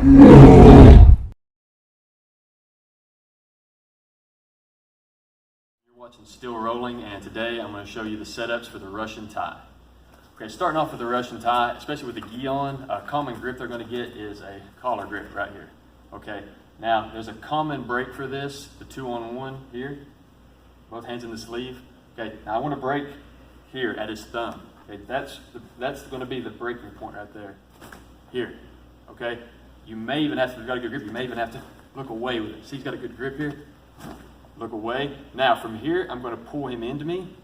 You're watching Still Rolling, and today I'm going to show you the setups for the Russian tie. Okay, starting off with the Russian tie, especially with the gi on, a common grip they're going to get is a collar grip right here. Okay, now there's a common break for this, the 2-on-1 here, both hands in the sleeve. Okay, now I want to break here at his thumb. Okay, that's going to be the breaking point right there. Here, okay? You may even have to, if you've got a good grip, you may even have to look away with it. See, he's got a good grip here. Look away. Now, from here, I'm going to pull him into me.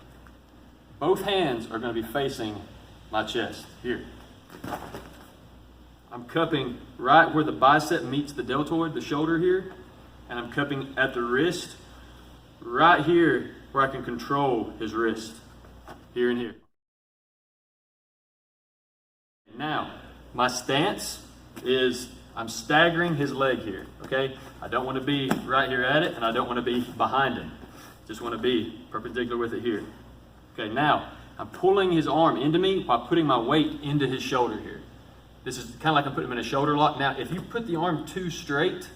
Both hands are going to be facing my chest, here. I'm cupping right where the bicep meets the deltoid, the shoulder here, and I'm cupping at the wrist, right here where I can control his wrist, here and here. Now, my stance is I'm staggering his leg here, okay? I don't want to be right here at it, and I don't want to be behind him. Just want to be perpendicular with it here. Okay, now, I'm pulling his arm into me while putting my weight into his shoulder here. This is kind of like I'm putting him in a shoulder lock. Now, if you put the arm too straight,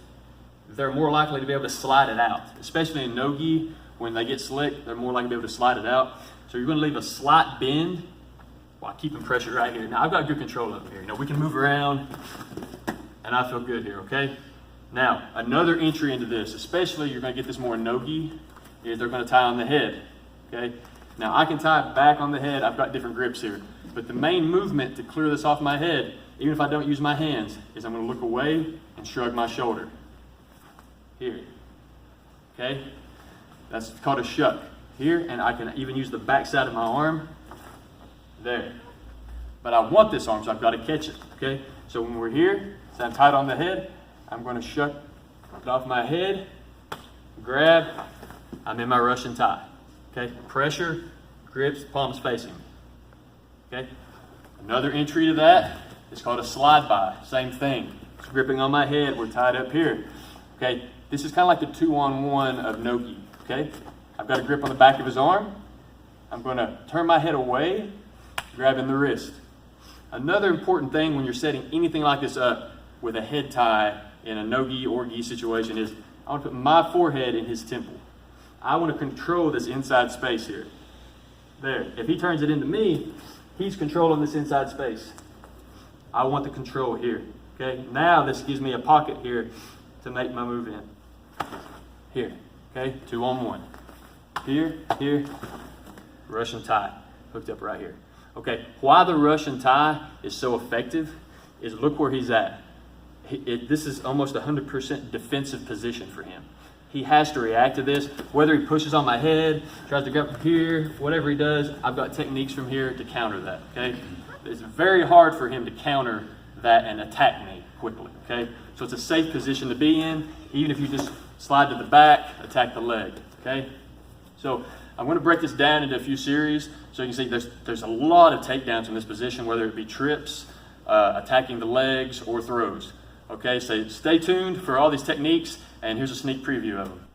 they're more likely to be able to slide it out, especially in no-gi. When they get slick, they're more likely to be able to slide it out. So you're going to leave a slight bend while keeping pressure right here. Now, I've got good control up here. You know, we can move around, and I feel good here, okay? Now, another entry into this, especially you're going to get this more in no-gi, is they're going to tie on the head, okay? Now, I can tie back on the head. I've got different grips here. But the main movement to clear this off my head, even if I don't use my hands, is I'm going to look away and shrug my shoulder. Here, okay? That's called a shuck. Here, and I can even use the back side of my arm. There. But I want this arm, so I've got to catch it, okay? So when we're here, so I'm tied on the head, I'm going to shuck it off my head, grab, I'm in my Russian tie, okay? Pressure, grips, palms facing, okay? Another entry to that is called a slide by, same thing. It's gripping on my head, we're tied up here, okay? This is kind of like the 2-on-1 of no-gi, okay? I've got a grip on the back of his arm. I'm going to turn my head away, grabbing the wrist. Another important thing when you're setting anything like this up with a head tie in a no-gi or gi situation is I want to put my forehead in his temple. I want to control this inside space here. There. If he turns it into me, he's controlling this inside space. I want the control here. Okay. Now this gives me a pocket here to make my move in. Here. Okay. 2-on-1. Here, here, Russian tie, hooked up right here. Okay, why the Russian tie is so effective is look where he's at. This is almost 100% defensive position for him. He has to react to this, whether he pushes on my head, tries to grab here, whatever he does, I've got techniques from here to counter that, okay? It's very hard for him to counter that and attack me quickly, okay? So it's a safe position to be in, even if you just slide to the back, attack the leg, okay? So I'm going to break this down into a few series so you can see there's a lot of takedowns in this position, whether it be trips, attacking the legs, or throws. Okay, so stay tuned for all these techniques, and here's a sneak preview of them.